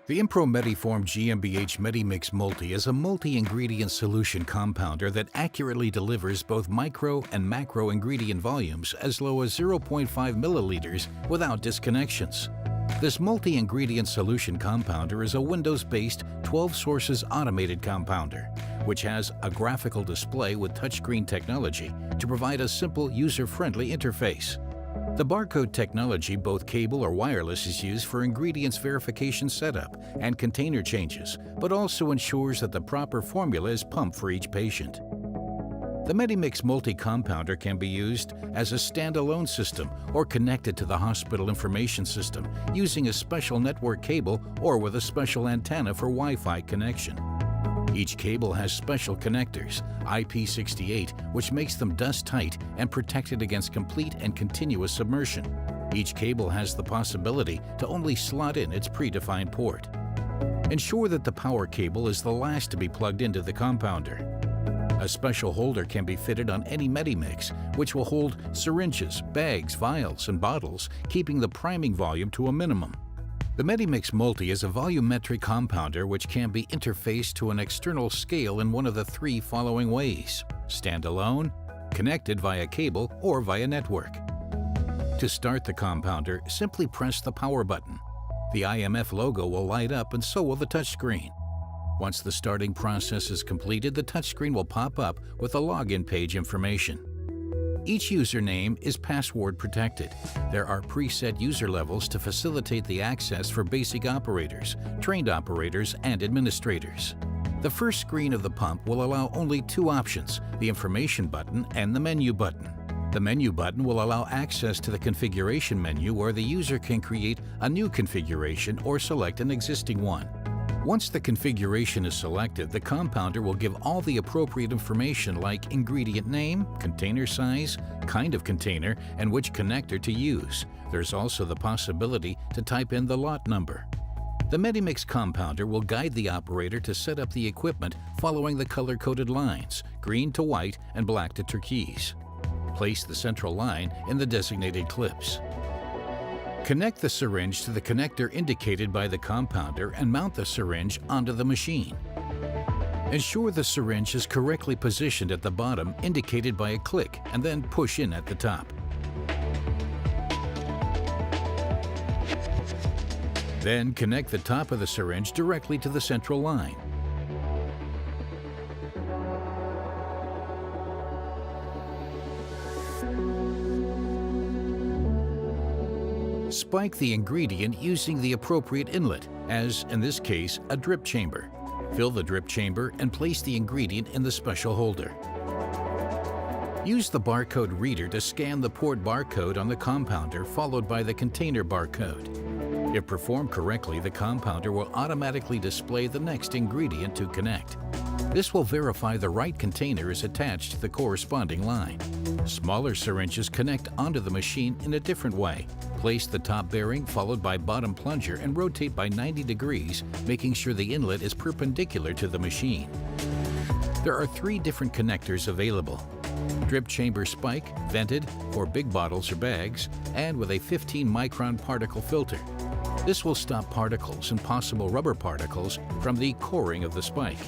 The Medi-form GmbH Medimix Multi is a multi-ingredient solution compounder that accurately delivers both micro and macro ingredient volumes as low as 0.5 milliliters without disconnections. This multi-ingredient solution compounder is a Windows-based 12 sources automated compounder, which has a graphical display with touchscreen technology to provide a simple, user-friendly interface. The barcode technology, both cable or wireless, is used for ingredients verification setup and container changes, but also ensures that the proper formula is pumped for each patient. The Medimix Multi-Compounder can be used as a standalone system or connected to the hospital information system using a special network cable or with a special antenna for Wi-Fi connection. Each cable has special connectors, IP68, which makes them dust-tight and protected against complete and continuous submersion. Each cable has the possibility to only slot in its predefined port. Ensure that the power cable is the last to be plugged into the compounder. A special holder can be fitted on any Medimix, which will hold syringes, bags, vials, and bottles, keeping the priming volume to a minimum. The Medimix Multi is a volumetric compounder which can be interfaced to an external scale in one of the three following ways: standalone, connected via cable, or via network. To start the compounder, simply press the power button. The IMF logo will light up and so will the touchscreen. Once the starting process is completed, the touchscreen will pop up with the login page information. Each username is password protected. There are preset user levels to facilitate the access for basic operators, trained operators, and administrators. The first screen of the pump will allow only two options: the information button and the menu button. The menu button will allow access to the configuration menu where the user can create a new configuration or select an existing one. Once the configuration is selected, the compounder will give all the appropriate information like ingredient name, container size, kind of container, and which connector to use. There's also the possibility to type in the lot number. The Medimix compounder will guide the operator to set up the equipment following the color-coded lines, green to white and black to turquoise. Place the central line in the designated clips. Connect the syringe to the connector indicated by the compounder and mount the syringe onto the machine. Ensure the syringe is correctly positioned at the bottom indicated by a click and then push in at the top. Then connect the top of the syringe directly to the central line. Spike the ingredient using the appropriate inlet, as in this case, a drip chamber. Fill the drip chamber and place the ingredient in the special holder. Use the barcode reader to scan the port barcode on the compounder followed by the container barcode. If performed correctly, the compounder will automatically display the next ingredient to connect. This will verify the right container is attached to the corresponding line. Smaller syringes connect onto the machine in a different way. Place the top bearing followed by bottom plunger and rotate by 90 degrees, making sure the inlet is perpendicular to the machine. There are three different connectors available: drip chamber spike, vented for big bottles or bags, and with a 15-micron particle filter. This will stop particles and possible rubber particles from the coring of the spike.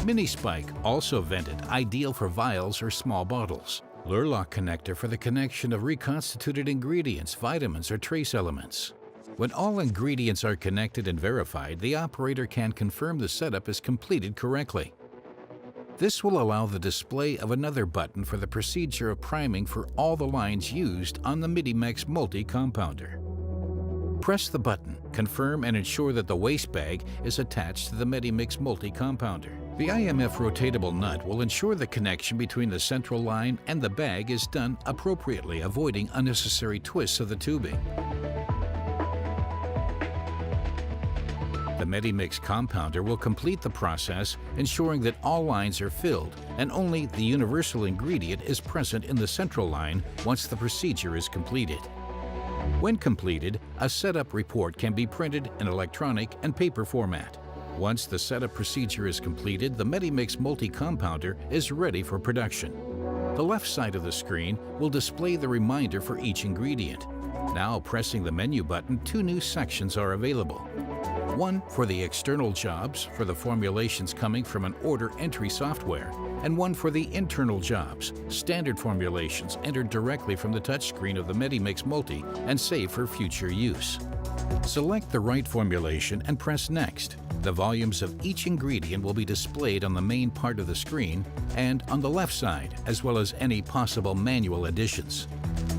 Mini spike, also vented, ideal for vials or small bottles. Lure lock connector for the connection of reconstituted ingredients, vitamins, or trace elements. When all ingredients are connected and verified, the operator can confirm the setup is completed correctly. This will allow the display of another button for the procedure of priming for all the lines used on the Medimix Multi-Compounder. Press the button, confirm and ensure that the waste bag is attached to the Medimix Multi-Compounder. The IMF rotatable nut will ensure the connection between the central line and the bag is done appropriately, avoiding unnecessary twists of the tubing. The Medimix compounder will complete the process, ensuring that all lines are filled and only the universal ingredient is present in the central line once the procedure is completed. When completed, a setup report can be printed in electronic and paper format. Once the setup procedure is completed, the Medimix Multi-Compounder is ready for production. The left side of the screen will display the reminder for each ingredient. Now, pressing the menu button, two new sections are available. one for the external jobs for the formulations coming from an order entry software, and one for the internal jobs, standard formulations entered directly from the touchscreen of the MediMix Multi and saved for future use. Select the right formulation and press Next. The volumes of each ingredient will be displayed on the main part of the screen and on the left side, as well as any possible manual additions.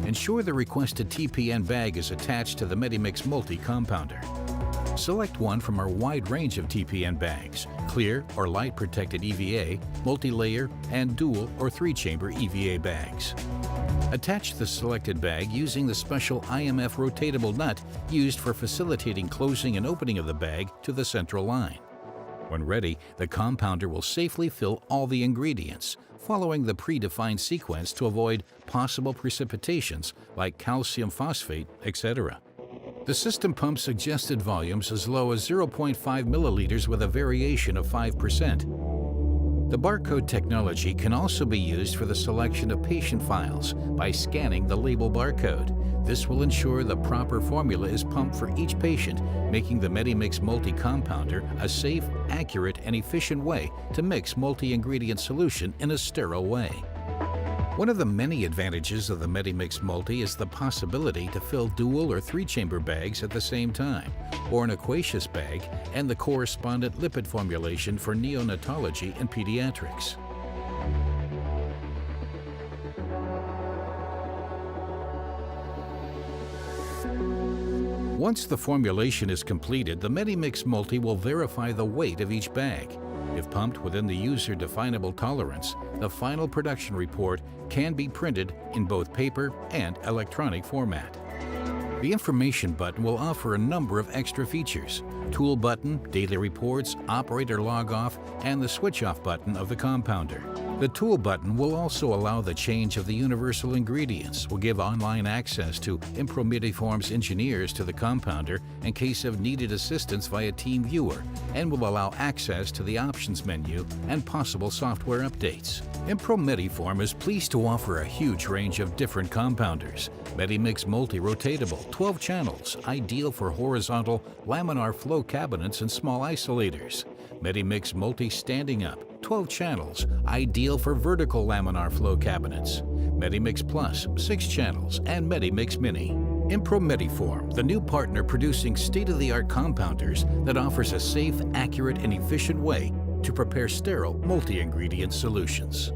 Ensure the requested TPN bag is attached to the MediMix Multi compounder. Select one from our wide range of TPN bags: clear or light protected EVA, multi-layer, and dual or 3-chamber EVA bags. Attach the selected bag using the special IMF rotatable nut used for facilitating closing and opening of the bag to the central line. When ready, the compounder will safely fill all the ingredients, following the predefined sequence to avoid possible precipitations like calcium phosphate, etc. The system pumps suggested volumes as low as 0.5 milliliters with a variation of 5%. The barcode technology can also be used for the selection of patient files by scanning the label barcode. This will ensure the proper formula is pumped for each patient, making the MediMix Multi-Compounder a safe, accurate, and efficient way to mix multi-ingredient solution in a sterile way. One of the many advantages of the MediMix Multi is the possibility to fill dual or 3-chamber bags at the same time, or an aqueous bag and the correspondent lipid formulation for neonatology and pediatrics. Once the formulation is completed, the MediMix Multi will verify the weight of each bag. If pumped within the user-definable tolerance, the final production report can be printed in both paper and electronic format. The information button will offer a number of extra features: tool button, daily reports, operator log-off, and the switch-off button of the compounder. The tool button will also allow the change of the universal ingredients, will give online access to Medi-Form's engineers to the compounder in case of needed assistance via Team Viewer, and will allow access to the options menu and possible software updates. Medi-Form is pleased to offer a huge range of different compounders. MediMix Multi-Rotatable, 12 channels, ideal for horizontal laminar flow cabinets and small isolators. MediMix Multi-Standing Up, 12 channels, ideal for vertical laminar flow cabinets. MediMix Plus, 6 channels, and MediMix Mini. Medi-Form, the new partner producing state-of-the-art compounders that offers a safe, accurate, and efficient way to prepare sterile multi-ingredient solutions.